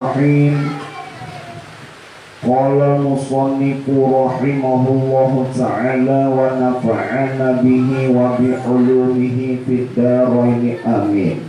Bismillahirrahmanirrahim. Qala musannifu rahimahullahu ta'ala wa nafa'ana bihi wa bi ulumihi fid dharain amin.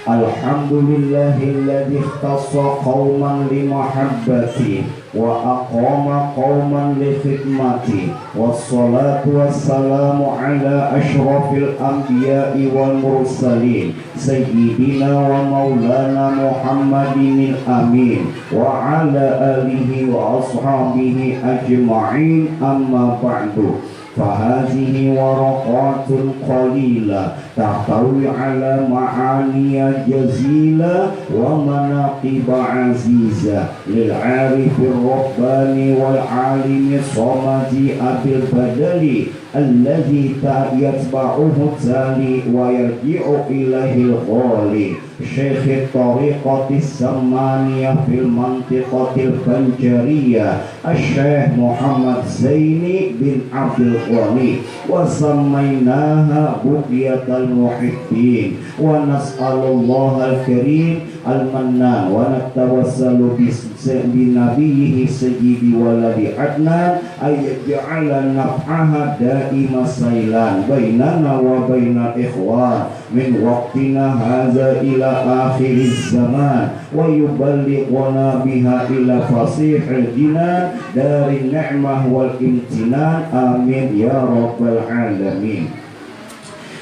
Alhamdulillahilladzi ikhtassa qauman li mahabbati wa aqama qauman li khidmati wassalatu wassalamu ala asyrafil anbiya'i wal mursalin sayyidina wa maulana Muhammadin amin wa ala alihi wa ashabihi ajma'in amma ba'du. فهذه ورقات قليلة تحتوي على معاني جزيلة ومناقب عزيزة للعارف الرباني والعالم الصمد أبي البدل الذي يتبعه التالي ويرجع إليه الغالي شيخ الطريقة السمانية في المنطقة الفنجرية الشيخ محمد زيني بن عبد الغني وسميناها بقية المحبين ونسأل الله الكريم المنان ونتوسل بنبيه سيد ولد عدنان أن يجعل نفعها دائم سيلان بيننا وبين الإخوان من وقتنا هذا إلى آخر الزمان ويبلغنا بها إلى فصيح الجنان دار النعمة والامتنان آمين يا رب العالمين.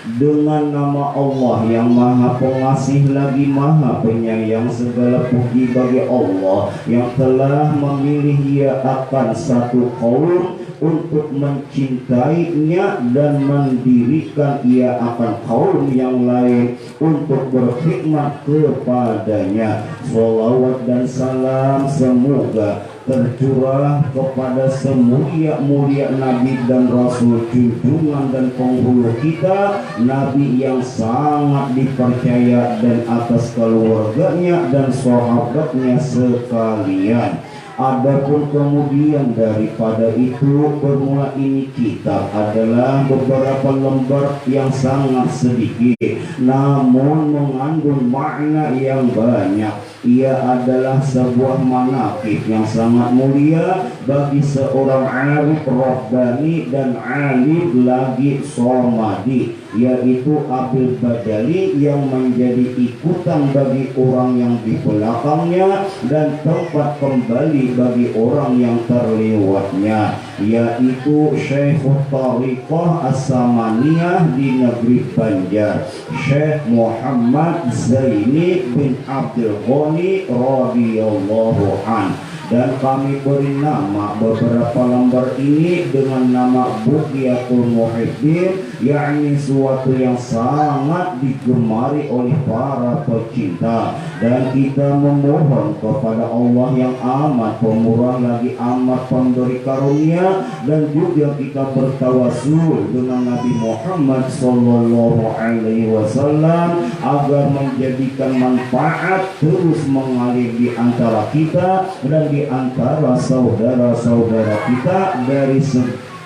Dengan nama Allah yang maha pengasih lagi maha penyayang, segala puji bagi Allah yang telah memilih ia akan satu kaum untuk mencintainya dan mendirikan ia akan kaum yang lain untuk berkhidmat kepadanya. Shalawat dan salam semoga tercurah kepada semulia-mulia Nabi dan Rasul, junjungan dan penghulu kita, Nabi yang sangat dipercaya dan atas keluarganya dan sahabatnya sekalian. Adapun kemudian daripada itu, bermula ini kitab adalah beberapa lembar yang sangat sedikit namun mengandung makna yang banyak. Ia adalah sebuah manaqib yang sangat mulia bagi seorang arif rabbani dan alim lagi somadi, yaitu Abil Badali, yang menjadi ikutan bagi orang yang di belakangnya dan tempat kembali bagi orang yang terlewatnya, yaitu Syekhul Tariqah As-Samaniyah di negeri Banjar, Syekh Muhammad Zaini bin Abdul Ghani radhiyallahu an. Dan kami beri nama beberapa lembar ini dengan nama Buqiyatul Muhibbin, yakni suatu yang sangat digemari oleh para pecinta. Dan kita memohon kepada Allah yang amat pemurah lagi amat pemberi karunia, dan juga kita bertawasul dengan Nabi Muhammad sallallahu alaihi wasallam agar menjadikan manfaat terus mengalir di antara kita dan di antara saudara-saudara kita dari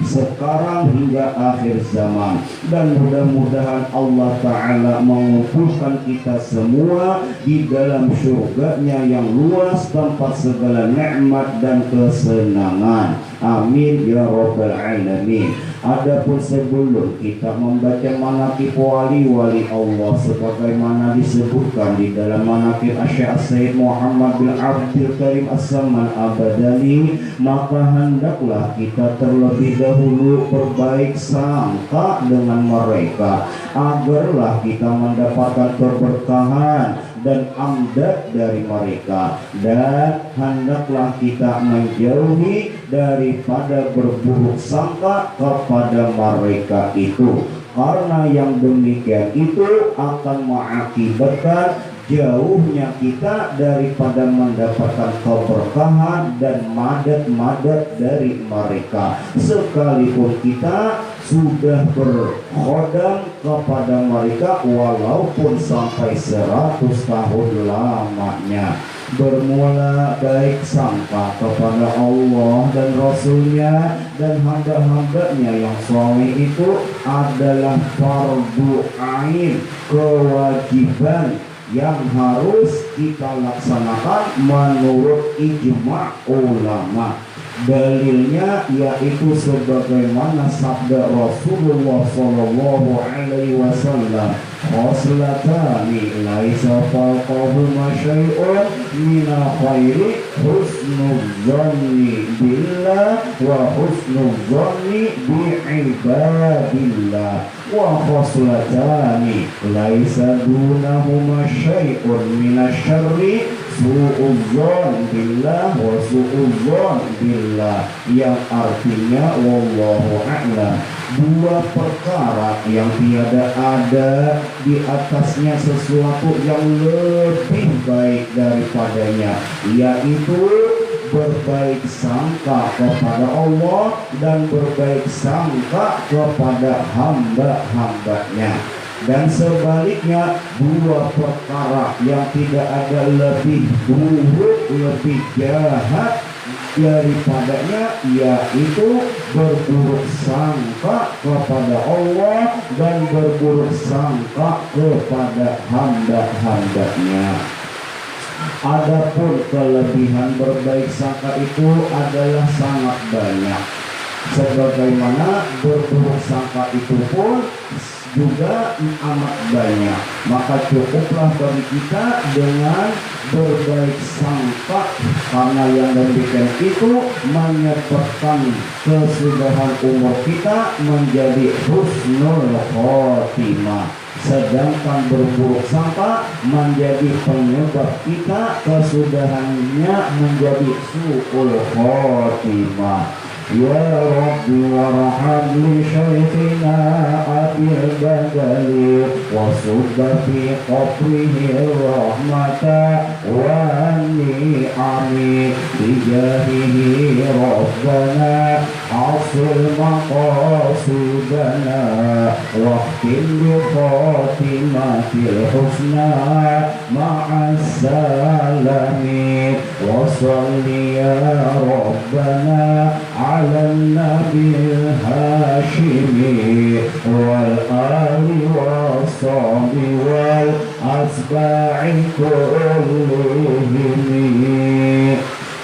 sekarang hingga akhir zaman. Dan mudah-mudahan Allah Ta'ala mengumpulkan kita semua di dalam surganya yang luas tanpa segala nikmat dan kesenangan. Amin ya rabbal alamin. Adapun sebelum kita membaca manaqib wali-wali Allah sebagaimana disebutkan di dalam manaqib Asy-Syaikh Sayyid Muhammad bin Abdul Karim As-Saman Abadani, maka hendaklah kita terlebih dahulu berbaik sangka dengan mereka agarlah kita mendapatkan keberkahan dan amdad dari mereka, dan hendaklah kita menjauhi daripada berburuk sangka kepada mereka itu, karena yang demikian itu akan mengakibatkan jauhnya kita daripada mendapatkan keberkahan dan madat-madat dari mereka, sekalipun kita sudah berkhodam kepada mereka walaupun sampai 100 tahun lamanya. Bermula baik sangka kepada Allah dan Rasulnya dan hamba-hambanya yang soleh itu adalah fardu ain, kewajiban yang harus kita laksanakan menurut ijma' ulama. Dalilnya yaitu sebagaimana sabda Rasulullah sallallahu alaihi wasallam, khoslatani laisa fawqahuma syai'un minal khairi husnul dzanni billah wa husnul dzanni bi ibadillah wa khoslatani laisa dunahuma syai'un minasy syarri su'udzon billah wa su'udzon billah, yang artinya wallahu a'lam, dua perkara yang tiada ada di atasnya sesuatu yang lebih baik daripadanya, yaitu berbaik sangka kepada Allah dan berbaik sangka kepada hamba-hambanya. Dan sebaliknya, dua perkara yang tidak ada lebih buruk, lebih jahat daripadanya, yaitu berburuk sangka kepada Allah dan berburuk sangka kepada hamba-hambanya. Adapun kelebihan berbaik sangka itu adalah sangat banyak, sebagaimana berburuk sangka itu pun juga amat banyak. Maka cukuplah bagi kita dengan berbaik sangka, karena yang demikian itu menyebabkan kesudahan umur kita menjadi husnul khotimah, sedangkan berburuk sangka menjadi penyebab kita kesudahannya menjadi su'ul khotimah. Ya Rabbi warham li syaikhina Abil Badali wa subba fi qabrihi rahmata wa ni'ami bijahihi Rabbana hasil maqasidana waqtim bi khatimatil husna ma'assalami wa salli ya Rabbana على النبي الهاشمي والآل والصحب والأتباع كلهم.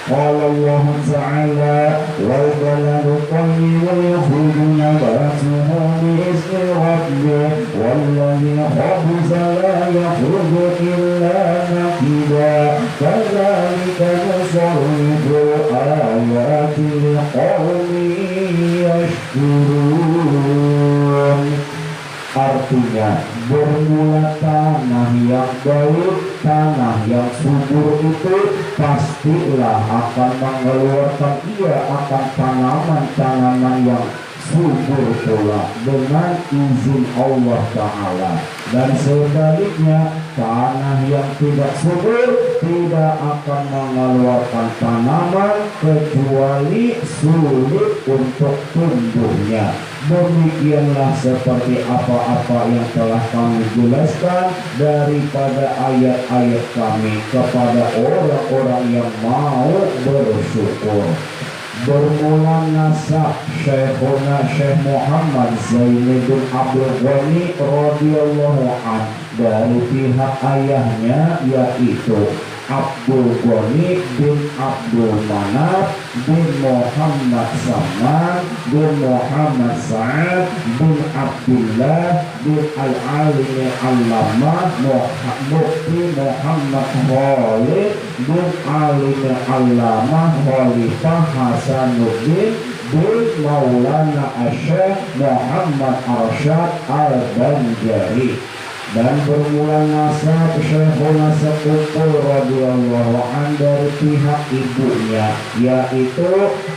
قال الله تعالى والبلد الطيب يخرج نباته بإذن ربه والذي خبث لا يخرج إلا نكدا كذلك نصرف الآيات لقوم يشكرون. Artinya, bermula tanah yang baik, tanah yang subur itu pastilah akan mengeluarkan, ia akan tanaman-tanaman yang subur pula dengan izin Allah Ta'ala. Dan sebaliknya, tanah yang tidak subur tidak akan mengeluarkan tanaman kecuali sulit untuk tumbuhnya. Demikianlah seperti apa-apa yang telah kami jelaskan daripada ayat-ayat kami kepada orang-orang yang mau bersyukur. Bermula nasab Syekhuna Syekh Muhammad Zainuddin Abdul Ghani radhiyallahu anhu dari pihak ayahnya, yaitu Abdul Ghani bin Abdul Manaf bin Muhammad Saman bin Muhammad Sa'ad bin Abdullah bin Al-Alim Al-Lamah Mufti Muhammad Khalid bin Alim Al-Lamah Khalifah Hasanuddin bin Maulana Syekh Muhammad Arsyad Al-Banjari. Dan bermula nasab Syekhuna sepupu radhiyallahu anhu dari pihak ibunya, yaitu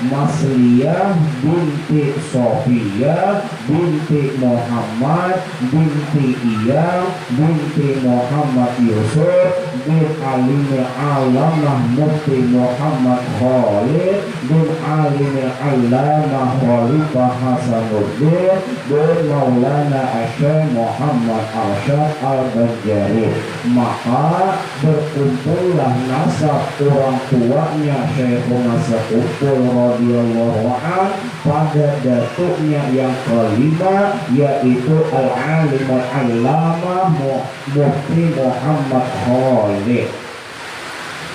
Masliyah binti Sofiyah binti Muhammad binti Iyam binti Muhammad Yusuf bin Alim Alamah Mufti Muhammad Khalid bin Alim Alamah Khalifah Hasanuddin bin Maulana Syekh Muhammad Arsyad Ahmad Al-Banjari. Maka berkumpullah nasab orang tuanya Syekhuna sekumpul radhiyallahu an pada datuknya yang kelima, yaitu Al-Alim Al-Allamah Mufti Muhammad Khalid.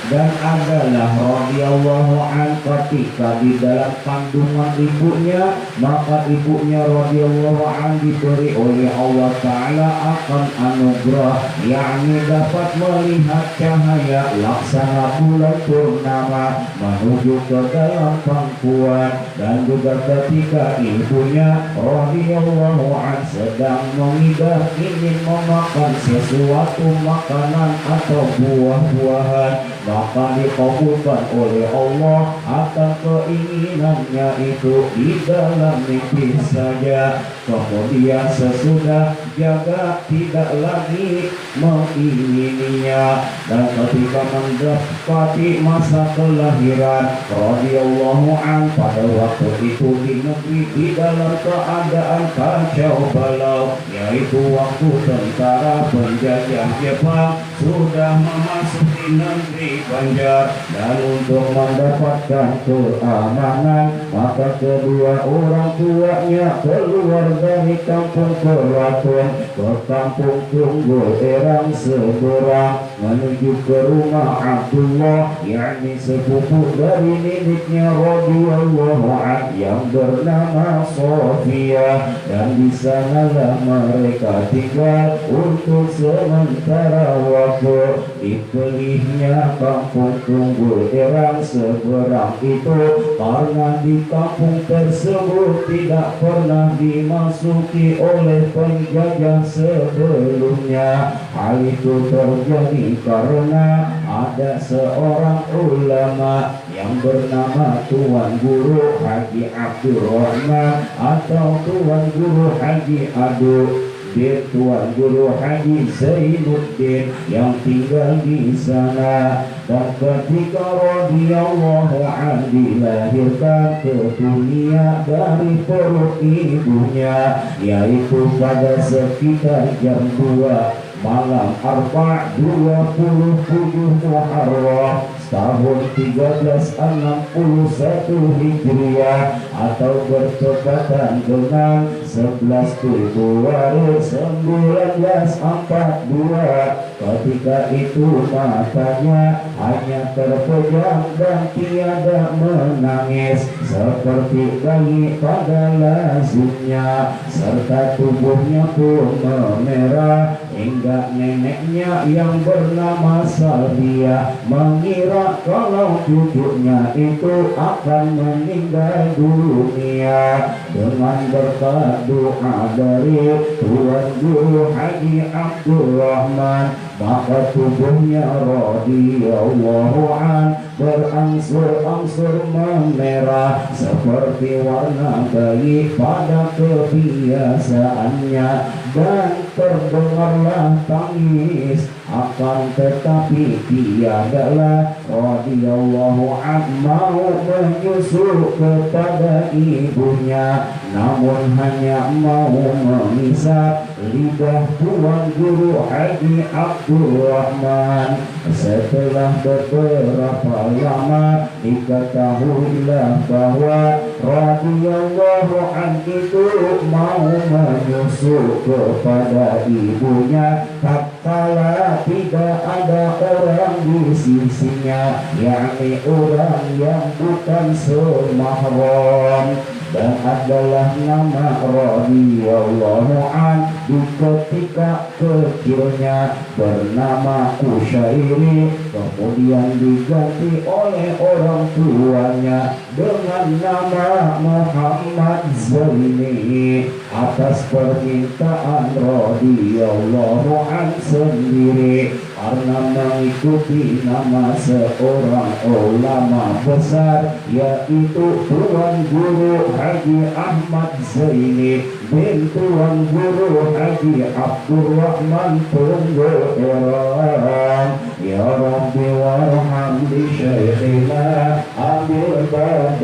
Dan adalah radhiyallahu an ketika di dalam kandungan ibunya, maka ibunya radhiyallahu an diberi oleh Allah Ta'ala akan anugerah, yakni dapat melihat cahaya laksana bulan purnama menuju ke dalam pangkuan. Dan juga ketika ibunya radhiyallahu an sedang mengidap ingin memakan sesuatu makanan atau buah-buahan, maka dikabulkan oleh Allah akan keinginannya itu di dalam mimpi saja. Kemudian sesudah jaga tidak lagi mengingininya, dan ketika mendapati masa kelahiran radhiyallahu an pada waktu itu di negeri di dalam keadaan kacau balau, yaitu waktu tentara penjajah Jepang sudah memasuki negeri Banjar. Dan untuk mendapatkan keamanan, maka kedua orang tuanya keluar dari kampung Keraton ke kampung Tunggul Erang seberang menuju ke rumah Abdullah, yakni sepupu dari neneknya radhiyallahu an yang bernama Sofia. Dan di sanalah mereka tinggal untuk sementara waktu. Dipilihnya kampung Tunggul Erang seberang itu karena di kampung tersebut tidak pernah dimasuki oleh penjajah sebelumnya. Hal itu terjadi karena ada seorang ulama yang bernama Tuan Guru Haji Abdurrahman atau Tuan Guru Haji Adu bin Tuan Guru Haji Zainuddin yang tinggal di sana. Dan ketika radhiyallahu an dilahirkan ke dunia dari perut ibunya, yaitu pada sekitar jam 2 malam Arba' 27 Muharram tahun 1361 Hijriah atau bertepatan dengan 11 Februari 1942. Ketika itu matanya hanya terpejam dan tiada menangis seperti bayi pada lazimnya, serta tubuhnya pun memerah hingga neneknya yang bernama Salbia mengira kalau cucunya itu akan meninggal dunia. Dengan berkat doa dari Tuan Guru Haji Abdurrahman, maka tubuhnya radhiyallahu an berangsur-angsur memerah seperti warna bayi pada kebiasaannya, dan terdengarlah tangis. Akan tetapi tiadalah radhiyallahu an mau menyusul kepada ibunya, namun hanya mau mengisap lidah Tuan Guru Haji Abdurrahman. Setelah beberapa lama diketahuilah bahwa radhiyallahu an itu mau menyusul kepada ibunya tatkala tidak ada orang di sisinya, yakni orang yang bukan semahram. Dan adalah nama radhiyallahu an di ketika kecilnya bernama Kusyairi, kemudian diganti oleh orang tuanya dengan nama Muhammad Zaini atas permintaan radhiyallahu an sendiri, karena mengikuti nama seorang ulama besar, yaitu Tuan Guru Haji Ahmad Zaini bin Tuan Guru Haji Abdurrahman Tunggul Erang. Ya Rabbi warham bi syekhina Abil Badr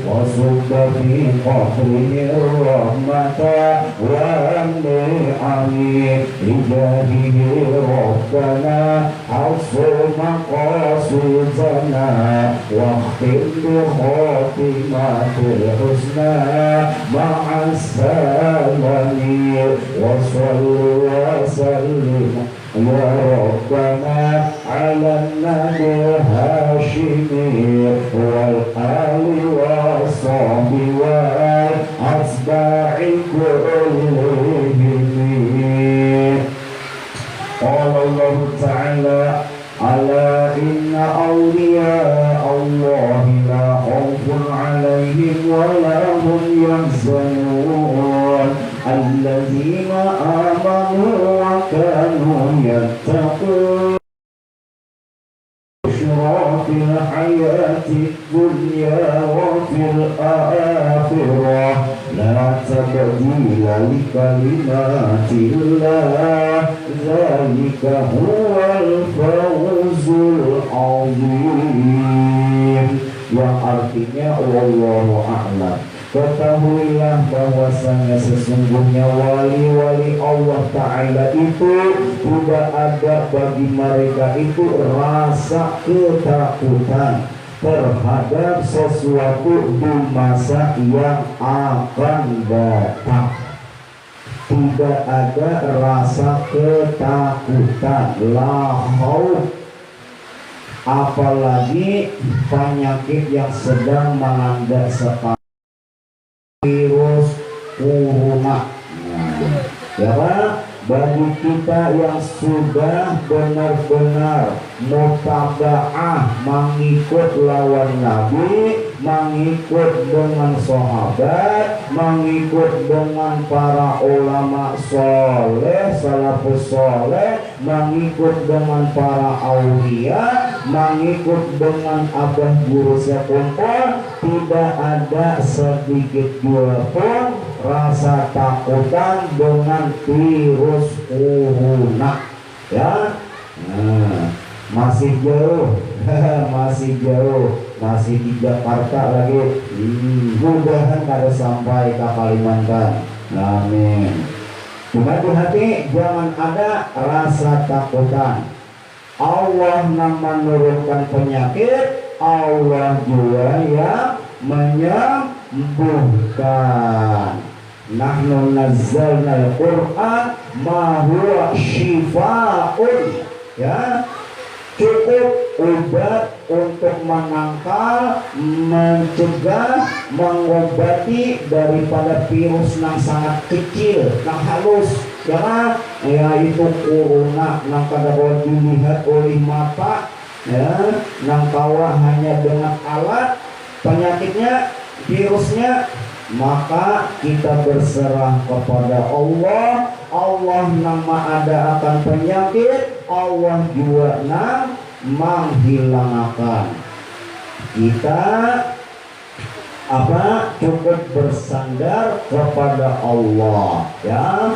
wa subba fi qabrihi rahmata والنعم بجاهه ربنا حصر مقاصدنا واختم بخاتمة الحسنى مع السلام وصل وسلم يا ربنا على النبي الهاشمي والآل والصحب والأتباع كلهم. قال الله تعالى ألا إن أولياء الله لا خوف عليهم ولا هم يحزنون الذين آمنوا وكانوا يتقون في الحياة الدنيا وفي الآخرة لا تبديل لكلمات الله ذلك هو الفوز العظيم. Yang artinya wallahu a'lam. Ketahuilah bahwasanya sesungguhnya wali-wali Allah Ta'ala itu tidak ada bagi mereka itu rasa ketakutan terhadap sesuatu di masa yang akan datang. Tidak ada rasa ketakutan, la khauf, apalagi penyakit yang sedang melanda sekarang, virus corona. Ya Pak, bagi kita yang sudah benar-benar mutaba'ah mengikut lawan Nabi, mengikut dengan sahabat, mengikut dengan para ulama soleh, salafus soleh, mengikut dengan para aulia, mengikut dengan abah guru sekumpul, tidak ada sedikit jua pun rasa takutan dengan virus corona. Ya, masih jauh, masih di Jakarta lagi. Mudahan kada sampai ke Kalimantan. Amin. Cuma di hati jangan ada rasa takutan. Allah yang menurunkan penyakit, Allah juga yang menyembuhkan. Nahnu nazzalna al-Qur'an ma huwa shifaa'un. Ya, cukup obat untuk menangkal, mencegah, mengobati daripada virus yang sangat kecil, yang halus, ya, yaitu corona, yang kada boleh dilihat oleh mata, ya, yang kawa hanya dengan alat penyakitnya, virusnya. Maka kita berserah kepada Allah. Allah nama ada akan penyakit, Allah juga nam menghilangkan. Kita cukup bersandar kepada Allah, ya.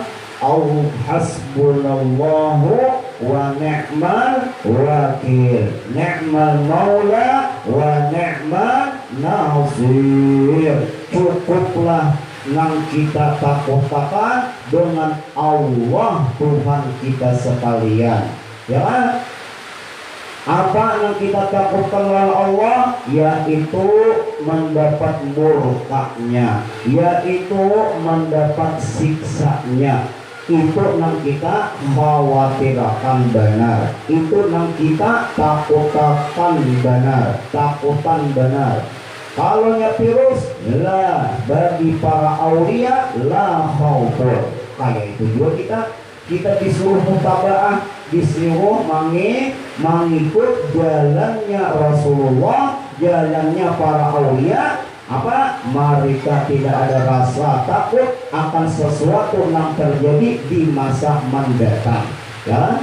Hasbunallahu wa ni'mal wakil, ni'mal maula wa ni'mal nasir. Cukuplah yang kita takutkan dengan Allah Tuhan kita sekalian, ya. Apa yang kita takutkan oleh Allah, yaitu mendapat murkanya, yaitu mendapat siksanya. Itu yang kita khawatirkan benar, itu yang kita takutkan benar. Kalau virus, lah bagi para aulia la khaufun. Kayak itu juga kita disuruh mutaba'ah, disuruh mengikut jalannya Rasulullah, jalannya para aulia. Mereka tidak ada rasa takut akan sesuatu yang terjadi di masa mendatang, ya.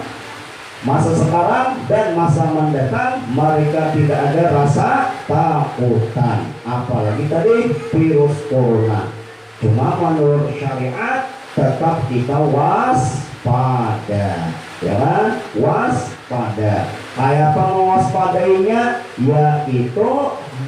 Masa sekarang dan masa mendatang mereka tidak ada rasa takutan, apalagi tadi virus corona. Cuma menurut syariat tetap kita waspada, ya kan? Waspada. Kayak apa mewaspadainya? Yaitu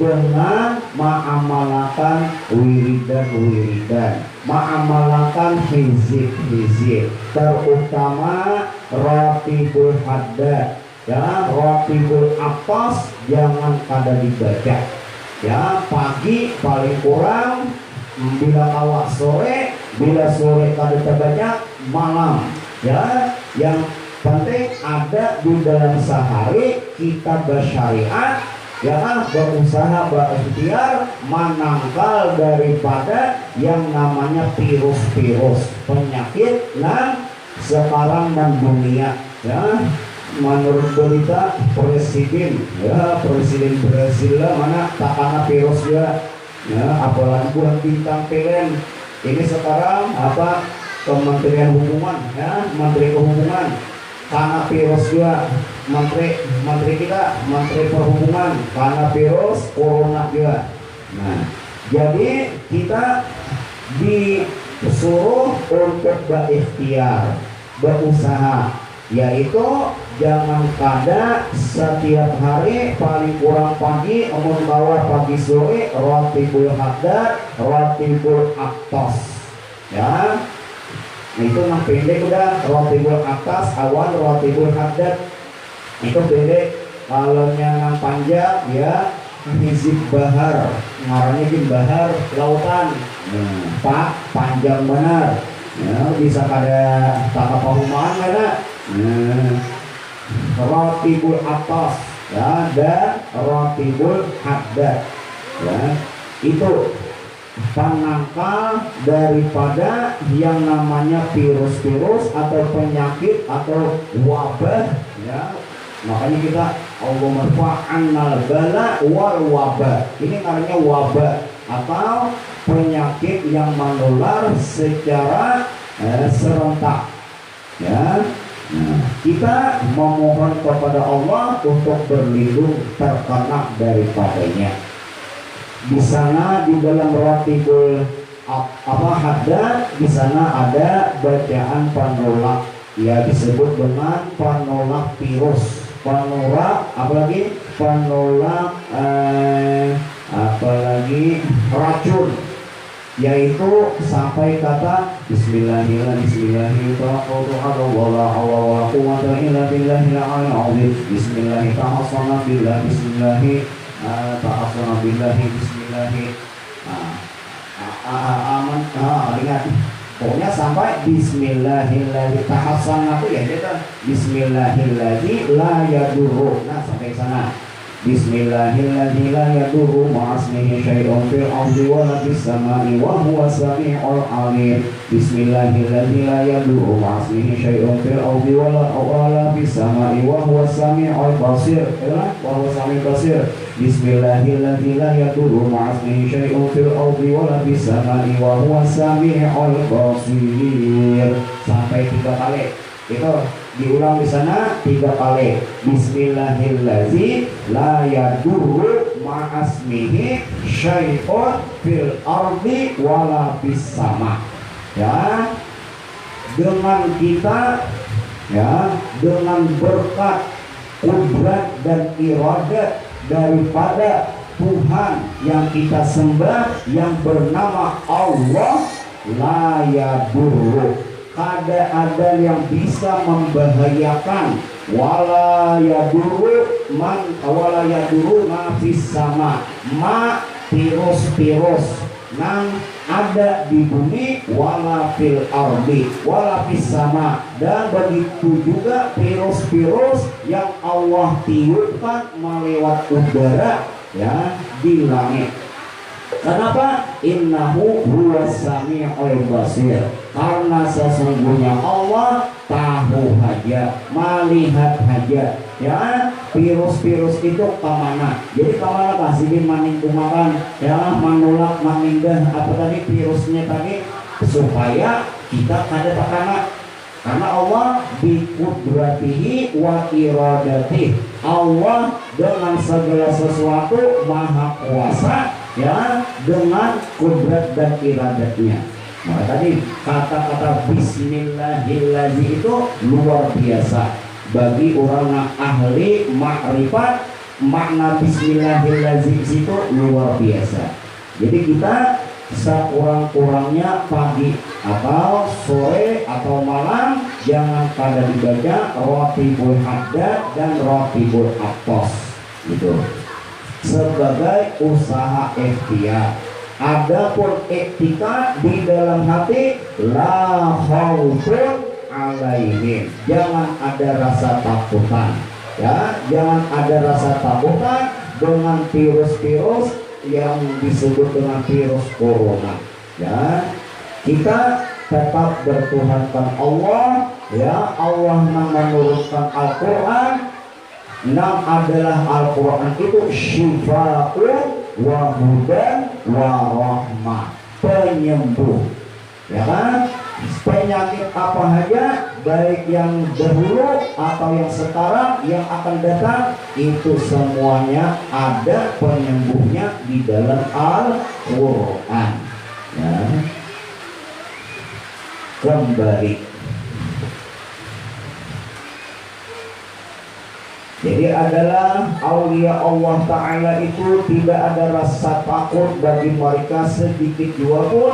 dengan mengamalkan wiridan, mengamalkan hizib, terutama ratibul haddad, ya, ratibul atas jangan kada dibaca, ya, pagi paling kurang, bila awak sore, bila sore kada terbaca, malam, ya, yang penting ada di dalam sehari kita bersyariat, ya, berusaha berikhtiar menangkal daripada yang namanya virus-virus penyakit yang sekarang mendunia, ya. Menurut berita presiden Brazil mana tak kena virus ya, apalagi buat bintang film ini sekarang apa Kementerian Hubungan, ya, Menteri Perhubungan karena virus juga, menteri kita Menteri Perhubungan karena virus corona juga. Nah, jadi kita disuruh untuk berikhtiar, berusaha, yaitu jangan kada setiap hari paling kurang pagi membawa pagi sore ratibul haddad, ratibul atas, ya. Nah, itu yang pendek udah, ratibul atas awal, ratibul haddad itu pendek. Kalau yang panjang ya hizib bahar, ngarannya gini bahar lautan, pak panjang benar, ya, bisa kada tak pahuman mana. Ratibul atas, ya, dan ratibul haddad, ya, itu penangkal daripada yang namanya virus-virus atau penyakit atau wabah, ya. Makanya kita Allahumma fa'annal bala wal wabah, ini namanya wabah atau penyakit yang menular secara serentak, ya. Nah, kita memohon kepada Allah untuk berlindung terkena daripadanya. Di sana di dalam ratibul haddad, di sana ada bacaan penolak, ya, disebut dengan penolak virus, penolak apalagi penolak apalagi racun, yaitu sampai kata bismillahirrahmanirrahim ingat pokoknya sampai bismillahirrahmanirrahim tahassan aku ya kita bismillahirrahmanirrahim la yadurru, nah sampai sana bismillahirrahmanirrahim la yadurru ma'asmihi syai'un fil ardi wa la fis sama'i wa huwa sami'ul alim. Bismillahirrahmanirrahim la yadurru ma'asmihi syai'un fil ardi wa la fis sama'i wa huwa sami'ul basir, wa huwa sami'ul basir. Bismillahirrahmanirrahim la yadurru ma'asmihi syai'un fil ardi wa la fis sama'i wa huwa sami'ul basir. Sampai 3 kali. Itu diulang di sana 3 kali. Bismillahirrahmanirrahim la yadurru ma'asmihi syai'un fil ardi wala fis sama. Ya, dengan kita, ya, dengan berkat kudrat dan iradat daripada Tuhan yang kita sembah yang bernama Allah, la yadurru, kada ada yang bisa membahayakan, wala yadurru ma fis sama, ma virus-virus yang ada di bumi, wala fil ardi wala fis sama, dan begitu juga virus-virus yang Allah tiupkan melewat udara, ya, di langit. Kenapa? Innahu huwas sami'ul basir, karena sesungguhnya Allah tahu haja, melihat haja, ya, virus-virus itu kemana. Jadi kemana kasih maning kumakan, ya, manulak manindah apa tadi virusnya tadi, supaya kita kada terkena. Karena Allah biqudratihi wa iradatihi, Allah dengan segala sesuatu maha kuasa, ya, dengan kudrat dan iradatnya. Maka tadi kata-kata bismillahirrahmanirrahim itu luar biasa bagi orang yang ahli makrifat, makna bismillahirrahmanirrahim itu luar biasa. Jadi kita sekurang-kurangnya pagi atau sore atau malam jangan pada dibaca rotibul haddad dan rotibul atos gitu sebagai usaha ikhtiar. Adapun etika di dalam hati la khaufun alaihim, jangan ada rasa takutan ya, jangan ada rasa takutan dengan virus-virus yang disebut dengan virus corona ya. Kita tetap bertuhankan Allah ya. Allah menurunkan Al-Quran, adalah Al-Quran itu syifa'un wa hudan wa rahmah, penyembuh ya kan. Penyakit apa saja baik yang dahulu atau yang sekarang yang akan datang itu semuanya ada penyembuhnya di dalam Al-Quran ya. Kembali, jadi adalah aulia Allah Ta'ala itu tidak ada rasa takut bagi mereka sedikit jua pun.